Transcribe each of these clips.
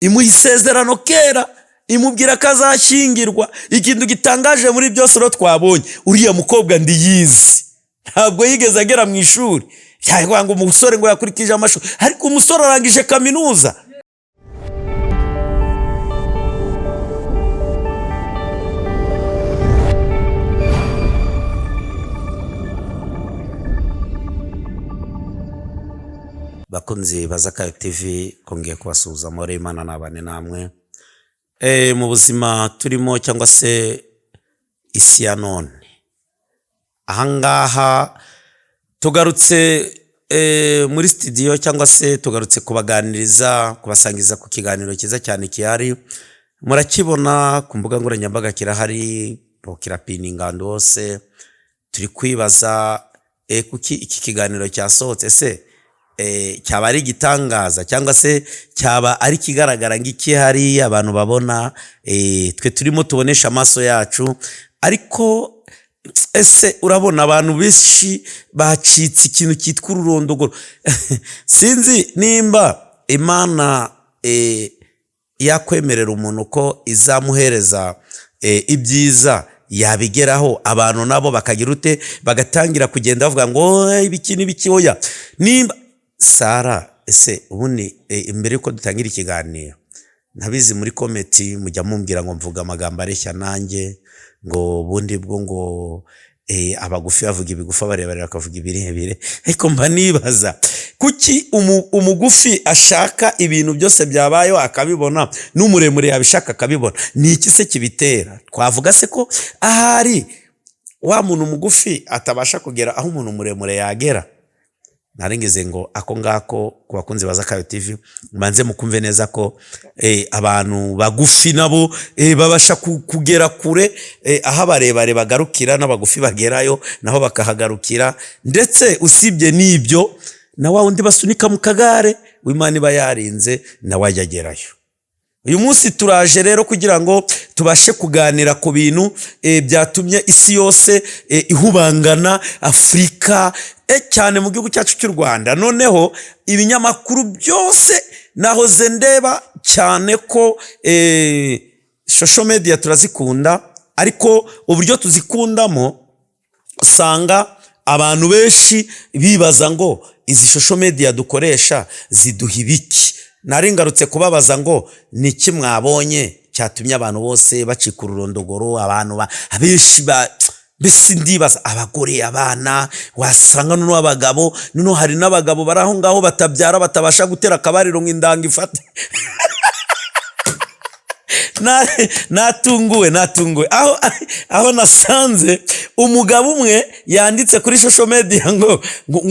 imuha isezerano kera, imubwira ko azashyingirwa. Ikintu gitangaje muri byose rero twabonye, uriya mukobwa ndiyizi, ntabwo yigeze agera mu ishuri, cyangwa ngo umusore ngo yakurikije amashuri, ariko umusore arangije kaminuza. Bakunzi ba Zakayo TV, kongeye kubasuhuza muri Imana nabane namwe. Mu buzima turimo cyangwa se isi ya none, ahangaha tugarutse muri studio cyangwa se tugarutse kubaganiriza, kubasangiza ku kiganiro cyiza cyane kihari. Murakibona ku mbuga nkoranyambaga, kirahari, kirapinga ahantu hose. Turi kwibaza kuki iki kiganiro cyasohotse, se cyaba ari igitangaza cyangwa se cyaba ari kigaragara ngiki hari abantu babona, twe turimo tubonesha amaso yacu. Ariko ese urabona abantu benshi bacitse ikintu cyitwa ururondogoro. Sinzi nimba Imana yakwemerera umuntu ko izamuhereza ibyiza yabigeraho, abantu nabo bakagira ute, bagatangira kugenda bavuga ngo ibiki n'ibiki. Oya, nimba Sara, ese ubundi imbere yuko dutangira ikiganiro, ntabizi muri komenti mujya mumbwira ngo mvuga amagambo areshya nanjye, ngo bundi bwo ngo abagufi bavuga ibigufa, barebare bakavuga ibirebire. Ariko mba nibaza kuki umugufi ashaka ibintu byose byabayeho akabibona, n'umuremure yabishaka akabibona. Ni iki se kibitera? Twavuga se ko ahari wa muntu mugufi atabasha kugera aho umuntu muremure yagera? Narengeze ngo ako ngako ku bakunzi ba Zakayo TV, manze mukumve neza ko abantu bagufi nabo babasha kugera kure, aho barebare bagarukira n'abagufi bagerayo naho bakahagarukira. Ndetse usibye n'ibyo, na wa undi basunika mu kagare w'Imana iba yarinze nawe ajyagerayo. Uyu munsi turaje rero kugira ngo tubashe kuganira ku bintu byatumye isi yose ihubangana, Afurika cyane mu gihugu cyacu cy'u Rwanda. Noneho ibinyamakuru byose nahoze ndeba cyane ko social media turazikunda, ariko uburyo tuzikundamo usanga abantu benshi bibaza ngo izi social media dukoresha ziduha ibiki. Naringarutse kubabaza ngo niki mwabonye cyatumye abantu bose bacika ururondogoro, abantu abenshi mbese ndibaza, abagore, abana, wasanga nuno abagabo, nuno hari n'abagabo bari aho ngaho batabyara, batabasha gutera akabariro nk'indanga ifate. Natunguwe aho nasanze umugabo umwe yanditse kuri social media ngo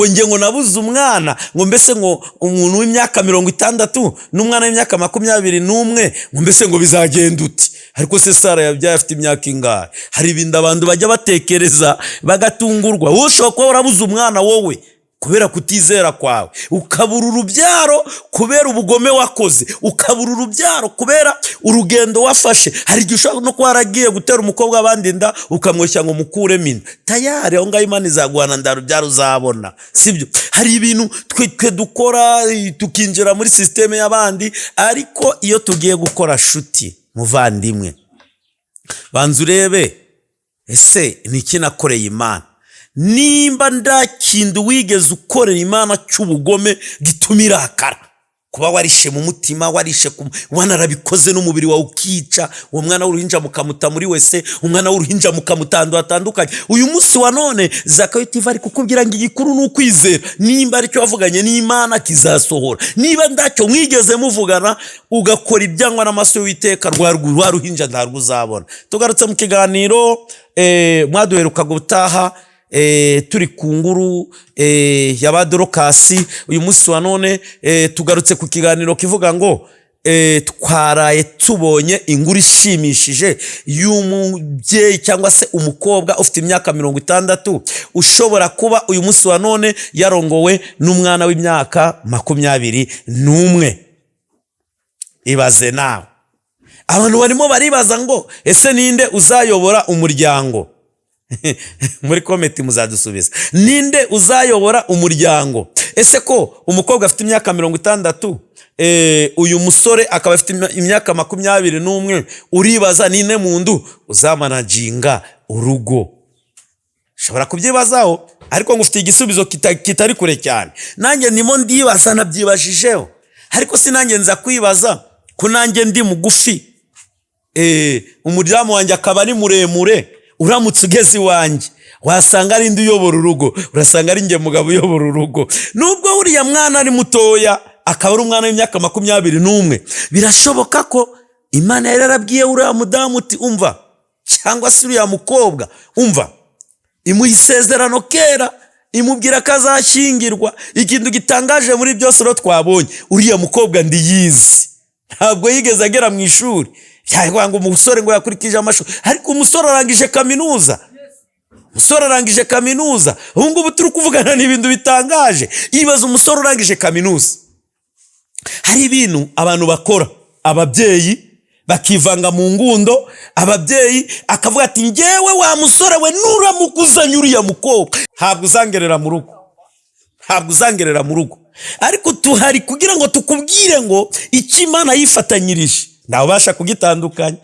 nge ngo nabuze umwana, ngo mbese ngo umuntu w'imyaka 60 n'umwana w'imyaka 21, ngo mbese ngo bizagenda uti. Ariko se Sara yabyaye afite imyaka ingahe? Hari ibindi abantu bajya batekereza bagatungurwa. Wowe ushobora kuba warabuze umwana wowe kubera kutizera kwawe, ukabura urubyaro kubera ubugome wakoze, ukabura urubyaro kubera urugendo wafashe. Hari igihe ushobora no kuba waragiye gutera umukobwa abandi inda ukamwoshya ngo mukuremo inda, tayari aho ngaho Imana izaguhana ndarubyaro uzabona, sibyo? Hari ibintu twe dukora tukinjira muri systeme y'abandi, ariko iyo tugiye gukora shuti muvandimwe, banza urebe ese niki nakoreye Imana. Nimba ndakindu wigeze ukorera Imana cy'ubugome gituma irakara, kuba warishe mu mutima, warishe wanarabikoze n'umubiri wawe ukica, uwo mwana w'uruhinja mukamuta muri wese, umwana w'uruhinja mukamutando atandukanye. Uyu munsi wa none Zakayo TV ari kukubwira ngo igikuru ni ukwizera. Nimba aricyo wavuganye n'Imana kizasohora. Niba ndacyo mwigeze muvugana ugakora ibyangwa n'amaso y'Uwiteka, rwa ruhinja ndarwo uzabona. Tugarutse mu kiganiro, mwaduheruka gutaha turi ku nguru y'abadorokasi. Uyu munsi wa none tugarutse ku kiganiro kivuga ngo twaraye tubonye inkuru ishimishije y'umubyeyi cyangwa se umukobwa ufite imyaka 60 ushobora kuba uyu munsi wa none yarongowe n'umwana w'imyaka 21. Ibaze nawe, abantu barimo baribaza ngo ese ninde uzayobora umuryango? Muri komenti muzadusubiza, ninde uzayobora umuryango? Ese ko umukobwa afite imyaka 60 uyu musore akaba afite imyaka 21, uribaza nine muntu uzamanaginga urugo? Ushobora kubyibazaho, ariko ngufite igisubizo kitari kure cyane. Nanjye ndimo ndibaza, nabyibashijeho, ariko sinanjye nza kwibaza ko nanjye ndi mugufi, umuryango wanjye akaba ari muremure. Uramutse ugeze iwanjye wasanga ari ndi uyobora urugo, urasanga ari njye mugabo uyobora urugo. Nubwo uriya mwana ari mutoya, akaba ari umwana w'imyaka 21, birashoboka ko Imana yari yarabwiye uriya mudamu uti umva, cyangwa se uriya mukobwa umva, imuha isezerano kera, imubwira ko azashyingirwa. Ikintu gitangaje muri byose rero twabonye, uriya mukobwa ndiyizi, ntabwo yigeze agera mu ishuri. Cyangwa ngo umusore ngo yakurikije amashuri, ariko umusore arangije kaminuza. Umusore arangije kaminuza. Ubu ngubu turi kuvugana n'ibintu bitangaje. Ibaza umusore urangije kaminuza. Hari ibintu abantu bakora, ababyeyi bakivanga mu ngundo, ababyeyi akavuga ati ngewe wa musore we nuramukuzanya uriya mukobwa ntabwo uzangerera mu rugo, ntabwo uzangerera mu rugo. Ariko tuhari kugira ngo tukubwire ngo icyo Imana yifatanyirije nawe ubasha kugitandukanya.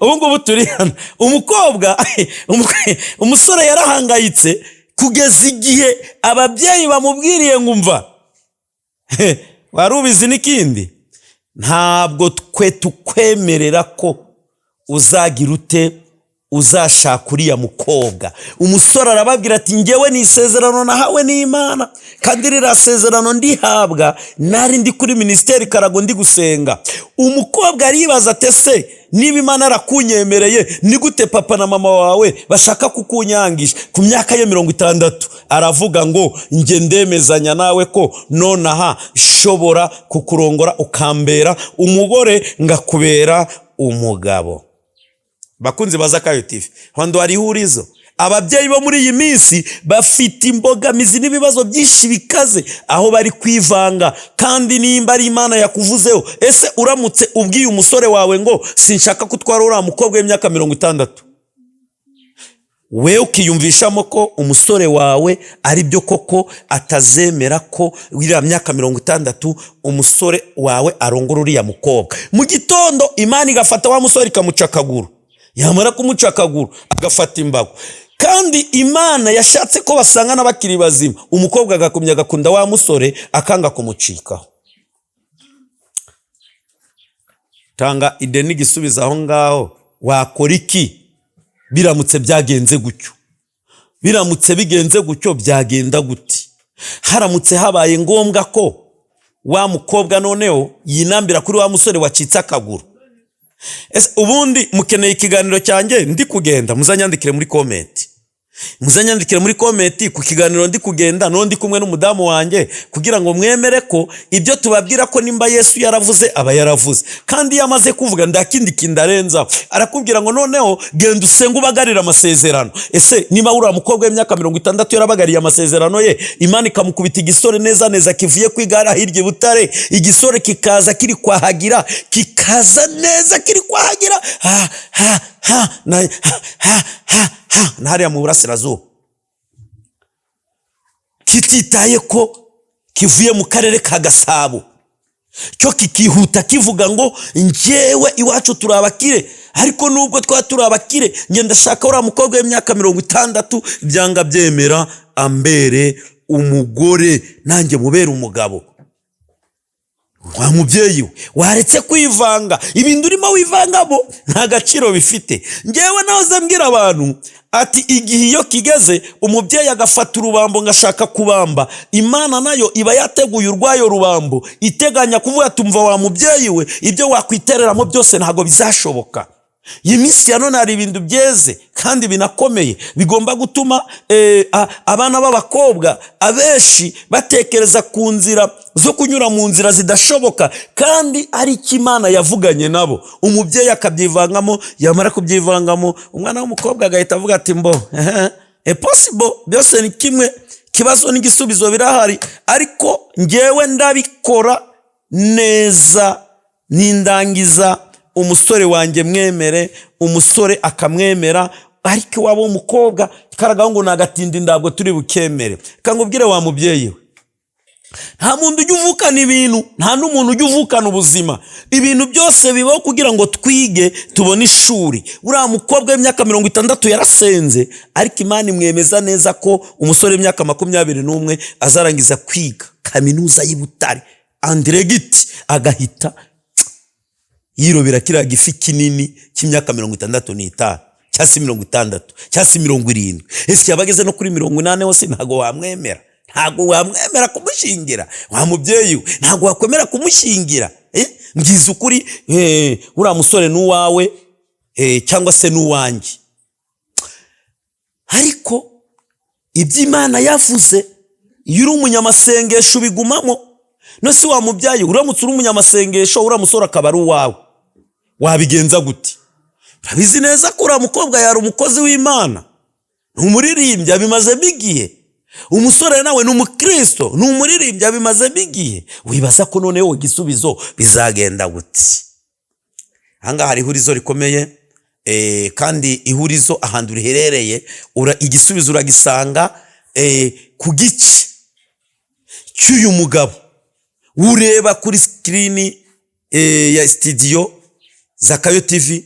Ubu ngubu turi hano, umukobwa umusore yarahangayitse kugeza igihe ababyeyi bamubwiriye ngo umva, wari ubizi n'ikindi, ntabwo twe tukwemerera ko uzagira ute, uzashaka uriya mukobwa. Umusore arababwira ati ngewe ni isezerano nahawe n'Imana, kandi ririya sezerano ndihabwa nari ndi kuri ministeri Karago ndi gusenga. Umukobwa aribaza ati ese niba Imana yarakunyemereye, ni gute papa na mama wawe bashaka kukunyangisha ku myaka ye 60? Aravuga ngo nge ndemezanya nawe ko nonaha shobora kukurongora ukambera umugore ngakubera umugabo. Bakunzi baza Kayo TV, hondo hari ihurizo. Ababyeyi bo muri iyi minsi bafite imbogamizi n'ibibazo byinshi bikaze, aho bari kwivanga. Kandi nimba ari Imana yakuvuzeho, ese uramutse ubwiye umusore wawe ngo sinshaka kutwara uriya mukobwa w'imyaka 60, we ukiyumvishamo ko umusore wawe ari byo koko atazemera ko uriya myaka 60 umusore wawe arongora uriya mukobwa, mu gitondo Imana igafata wa musore ikamuca akaguru, yamara kumuca akaguru agafata imbago. Kandi Imana yashatse ko basangana bakiri bazima, umukobwa agakumya agakunda wa musore akanga kumucikaho. Tanga ideni gisubiza aho ngaho, wakora iki biramutse byagenze gutyo? Biramutse bigenze gutyo byagenda guti? Haramutse habaye ngombwa ko wa mukobwa noneho yinambira kuri wa musore wacitse akaguru, ese ubundi mukeneye ikiganiro cyanjye ndi kugenda, muzanyandikire muri comment. Muzanyandikire muri comment ku kiganiro ndi kugenda no ndi kumwe n'umudamu wanjye, kugira ngo mwemere ko ibyo tubabwira ko nimba Yesu yaravuze aba yaravuze. Kandi yamaze kuvuga ndakindi kindarenza, arakubwira ngo noneho genda usenga ubagarira amasezerano. Ese niba uri umukobwa w'imyaka 60 yarabagariye amasezerano ye, Imana ikamukubita igisore neza neza kivuye kwigara hirya Butare, igisore kikaza kiri kwahagira, kikaza neza kiri kwahagira na hariya mu burasirazuba, kititaye ko kivuye mu karere ka Gasabo, cyo kikihuta kivuga ngo njyewe iwacu turabakire. Ariko nubwo turabakire, nge ndashaka uriya mukobwa w'imyaka 60 byanga byemera ambere umugore, nanjye mubere umugabo. Wa mubyeyi we waretse kwivanga, ibintu urimo wivangamo nta gaciro bifite. Ngewe nahoze mbwira abantu ati igihe iyo kigeze umubyeyi agafata urubambo ngashaka kubamba, Imana nayo iba yateguye urwayo rubambo, iteganya kuvuga tumva wa mubyeyi we ibyo wakwitereramo byose ntago bizashoboka. Iyi minsi ya none hari ibintu byeze kandi binakomeye bigomba gutuma abana b'abakobwa abenshi batekereza ku nzira zo kunyura mu nzira zidashoboka, kandi ari Imana yavuganye nabo. Umubyeyi akabyivangamo, yamara kubyivangamo umwana w'umukobwa agahita avuga ati mbo possible, byose ni kimwe, kibazo n'igisubizo birahari. Ariko ngewe ndabikora neza, nindangiza umusore wanjye mwemere, umusore akamwemera. Ariko wabo umukobwa karagaho ngo nagatindi ndabwo turi bukemere. Kangubwire wa mubyeyi we, nta muntu ujya uvukana ibintu, nta n'umuntu ujya uvukana ubuzima. Ibintu byose bibaho kugira ngo twige tubone ishuri. Uriya mukobwa w'imyaka 60 yarasenze, ariko Imana imwemeza neza ko umusore w'imyaka 21 azarangiza kwiga kaminuza y'i Butare Andregiti, agahita yirobera kiriya gifi kinini cy'imyaka 65 cyangwa se 60 cyangwa se 70. Ese yabageze no kuri 80 hose ntago wamwemera. Ntago wamwemera kumushingira. Wa mubyeyi ntago wakwemera kumushingira. Ngize ukuri uriya musore n'uwawe cyangwa se n'uwanjye. Ariko iby'Imana yavuze, iyo uri umunyamasengesho bigumamo. No si wa mubyeyi uramutse uri umunyamasengesho uriya musore akaba ari uwawe, wabigenza gute? Urabizi neza ko uriya mukobwa yari umukozi w'Imana, n'umuririmbyi abimaze bigiye. Umusore nawe ni umukristo, ni umuririmbyi abimaze bigiye. Wibaza ko noneho igisubizo bizagenda gute? Hanga hari ihurizo rikomeye, kandi ihurizo ahantu riherereye igisubizo uragisanga ku gice cy'uyu mugabo. Ureba kuri screen ya studio Zakayo TV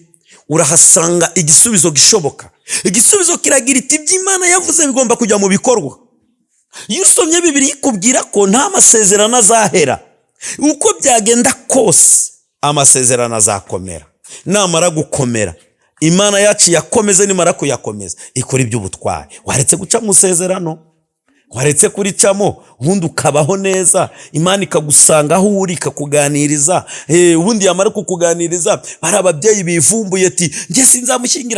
urahasanga igisubizo gishoboka. Igisubizo kiragira iti iby'Imana yavuze bigomba kujya mu bikorwa. Iyo usomye Bibiliya ikubwira ko nta masezerano azahera. Uko byagenda kose amasezerano azakomera. Namara gukomera, Imana yacu yakomeze, nimara kuyakomeza ikora iby'ubutwari. Waretse guca mu sezerano, waretse kuricamo, ubundi ukabaho neza, Imana ikagusanga aho uri ikakuganiriza. Ubundi yamara kukuganiriza hari ababyeyi bivumbuye ati nge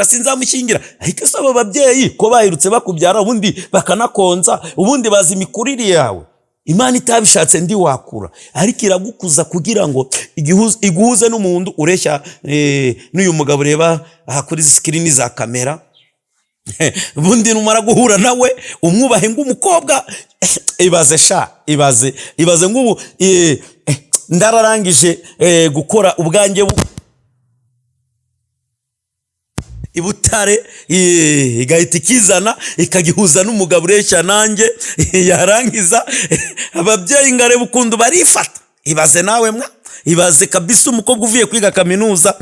sinzamushyingira. Ariko se abo babyeyi ko bahirutse bakubyara ubundi bakanakonza, ubundi bazi imikurire yawe. Imana itabishatse ndi wakura, ariko iragukuza kugira ngo iguhuze n'umuntu ureshya n'uyu mugabo reba aha kuri screen za kamera. Ubundi numara guhura nawe umwubahe ng'umukobwa. Ibaze ngubu ndararangije gukora ubwanjye i Butare, igahita ikizana ikagihuza n'umugabo ureshya nanjye. Yarangiza ababyeyi ngareba ukuntu barifata. Ibaze nawe ibaze kabisa umukobwa uvuye kwiga kaminuza.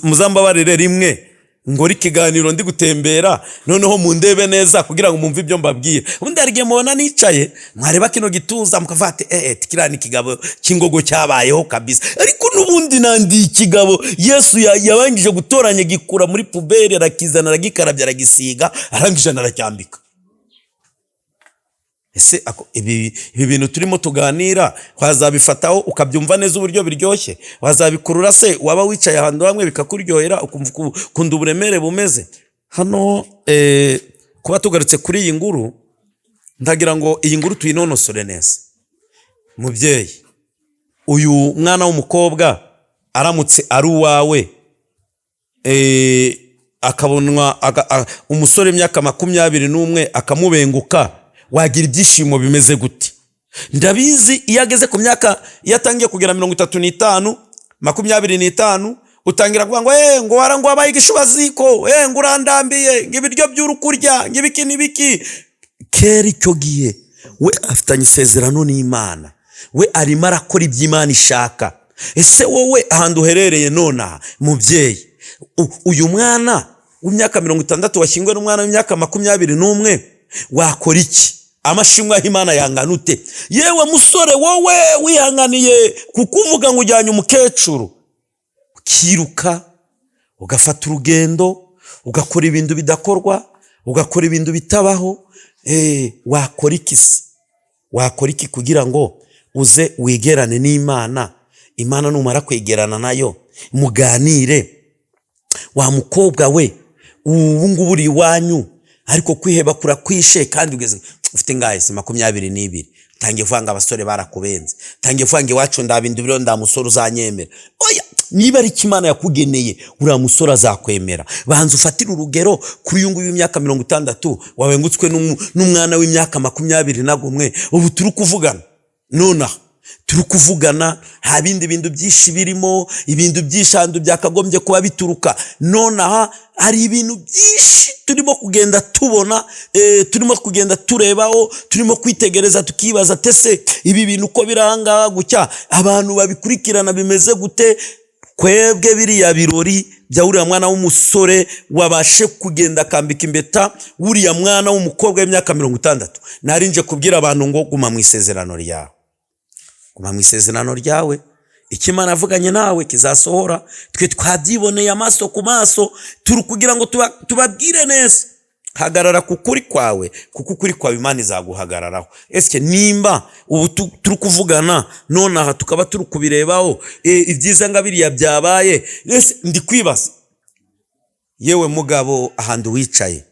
Muzambabarire rimwe ngora ikiganiro ndi gutembera, noneho mundebe neza kugira ngo mumve ibyo mbabwira. Ubundi arigiye mubona nicaye mwareba kino gituza mukavate tikirani ikigabo cy'ingogo cyabayeho kabisa. Ariko n'ubundi nandi ikigabo Yesu yabangije gutoranya gikura muri pubere, arakizana aragikarabya aragisiga, arangije aracyambika. Ese ibi bintu turimo tuganira wazabifataho ukabyumva neza uburyo biryoshye? Wazabikurura se waba wicaye ahantu hamwe bikakuryohera ukumva kunda uburemere bumeze? Hano kuba tugarutse kuri iyi nguru, ndagira ngo iyi nguru tuyinonosore neza. Mubyeyi, uyu mwana w'umukobwa aramutse ari uwawe, akabonwa umusore imyaka 21 akamubenguka, wagira ibyishimo bimeze gute? Ndabizi iyo ageze ku myaka yatangiye kugera 35 25 utangira kuvuga ngo ngo wabaye igishubaziko, ngo urandambiye, ngo ibiryo by'urukurya, ngo ibiki n'ibiki. Kera icyo gihe we afitanye isezerano n'Imana, we arimo arakora iby'Imana ishaka. Ese wowe ahantu uherereye nona mubyeyi, uyu mwana w'imyaka 60 washyingwe n'umwana w'imyaka 21 wakora iki? Amashimwe y'Imana yangana ute? Yewe musore wowe wihanganiye kukuvuga ngo ujyanye umukecuru, ukiruka ugafata urugendo ugakora ibintu bidakorwa, ugakora ibintu bitabaho. Wakora iki se? Wakora iki kugira ngo uze wigerane n'Imana? Imana numara kwegerana nayo muganire. Wa mukobwa we, ubu ngubu uri iwanyu, ariko kwiheba kurakwishe kandi ugeze ufite ngahe 22, tangiye vanga abasore barakubenze, tangiye vanga iwacu ndabindu biro ndamusore uzanyemera. Oya, niba ari Imana yakugeneye uriya musore azakwemera. Banza ufatira urugero kuri uyu nguyu w'imyaka 60 wawengutswe n'umwana w'imyaka 21. Ubu turi kuvugana nona turi kuvugana, nta bindi bintu byinshi birimo, ibintu by'ishandu byakagombye kuba bituruka. Nonaha hari ibintu byinshi turimo kugenda tubona, turimo kugenda turebaho, turimo kwitegereza tukibaza tese ibi bintu uko biranga gucya abantu babikurikirana bimeze gute. Kwebwe biriya birori bya uriya mwana w'umusore wabashe kugenda akambika impeta uriya mwana w'umukobwa w'imyaka 60, narinje kubwira abantu ngo guma mu isezerano ryawe, guma mu isezerano ryawe, icyo Imana avuganye nawe kizasohora. Twe twabyiboneye amaso ku maso, turi kugira ngo tubabwire neza. Hagarara ku kuri kwawe, kuko ukuri kwawe Imana izaguhagararaho. Ese nimba ubu turi kuvugana nonaha tukaba turi kubirebaho, ibyiza nga biriya byabaye, ese ndi kwibaza, yewe mugabo ahantu wicaye,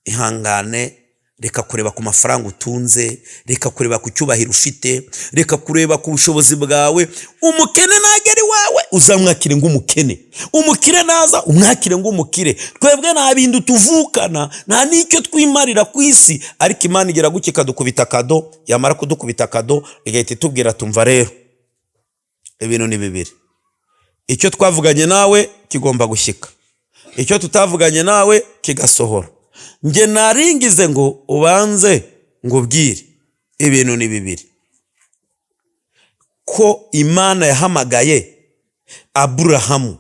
ihangane, reka kureba ku mafaranga utunze, reka kureba ku cyubahiro ufite, reka kureba ku bushobozi bwawe. Umukene nageri wawe uzamwakire ng'umukene, umukire naza umwakire ng'umukire. Twebwe nta bintu tuvukana, nta n'icyo twimarira ku isi, ariko Imana igera guke ikadukubita kado, yamara kudukubita kado igahita itubwira tumva rero ibintu ni bibiri, icyo twavuganye nawe kigomba gushyika, icyo tutavuganye nawe kigasohora. Nge naringize ngo ubanze ngo bwire ibintu ni bibiri, ko Imana yahamagaye Aburahamu,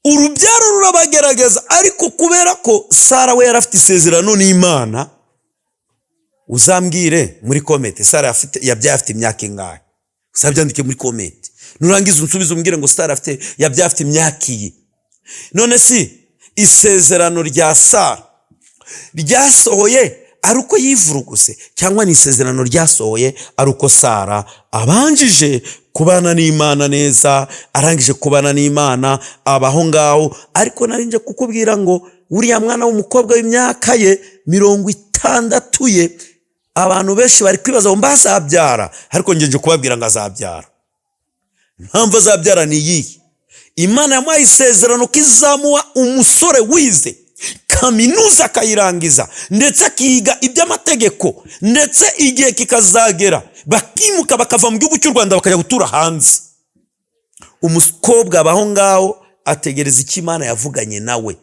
urubyaro rurabagerageza, ariko kubera ko Sara we yarafite isezerano n'Imana. Uzambwire muri comment Sara yabyaye afite imyaka ingahe, usabyandike muri comment, nurangiza unsubize umbwire ngo Sara yabyaye afite imyaka iyi. None si isezerano rya Sara ryasohoye ari uko yivuruguse, cyangwa ni isezerano ryasohoye ari uko Sara abanjije kubana n'Imana neza, arangije kubana n'Imana abaho ngaho? Ariko narinje kukubwira ngo uriya mwana w'umukobwa w'imyaka ye 60 ye, abantu benshi bari kwibaza ngo mbazabyara, ariko ngenje kubabwira ngo azabyara. Impamvu azabyara ni iyi: Imana yamuhaye isezerano ko izamuha umusore wize kaminuza akayirangiza, ndetse akiga iby'amategeko, ndetse igihe kikazagera bakimuka bakava mu gihugu cy'u Rwanda bakajya gutura hanze. Umukobwa abaho ngaho ategereza icyo Imana yavuganye nawe.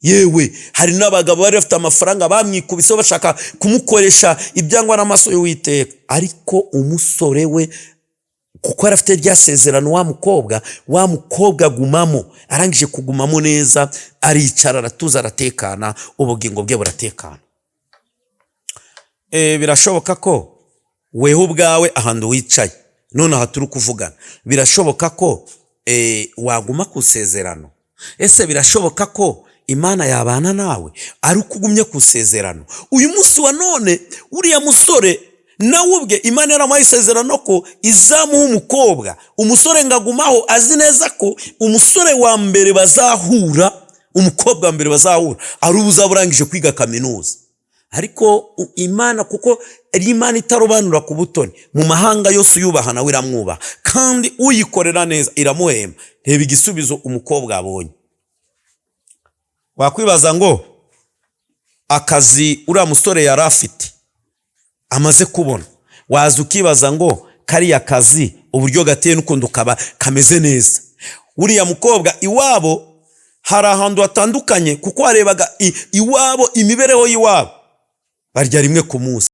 Yewe hari n'abagabo bari bafite amafaranga bamwikubiseho bashaka kumukoresha ibyangwa n'amaso y'Uwiteka, ariko umusore we kuko arafite rya sezerano, wa mukobwa agumamo. Arangije kugumamo neza, aricara aratuza aratekana, ubugingo bwe buratekana. Birashoboka ko weho ubwawe ahantu wicaye none aha turi kuvugana, birashoboka ko waguma ku sezerano. Ese birashoboka ko Imana yabana nawe ari ukugumye ku sezerano? Uyu munsi wa none uriya musore nawe ubwe Imana yaramuhaye isezerano ko izamuha umukobwa. Umusore ngagumaho azi neza ko umusore wa mbere bazahura, umukobwa wa mbere bazahura ari uzaburangije kwiga kaminuza. Ariko Imana kuko ari Imana itarobanura ku butoni, mu mahanga yose uyubaha nawe iramwubaha, kandi uyikorera neza iramuhemba. Reba igisubizo umukobwa abonye. Wakwibaza ngo akazi uriya musore yari afite amaze kubona, waza ukibaza ngo kariya kazi uburyo gateye n'ukundi kaba kameze neza. Uriya mukobwa iwabo hari ahantu hatandukanye, kuko warebaga iwabo, imibereho y'iwabo barya rimwe ku munsi.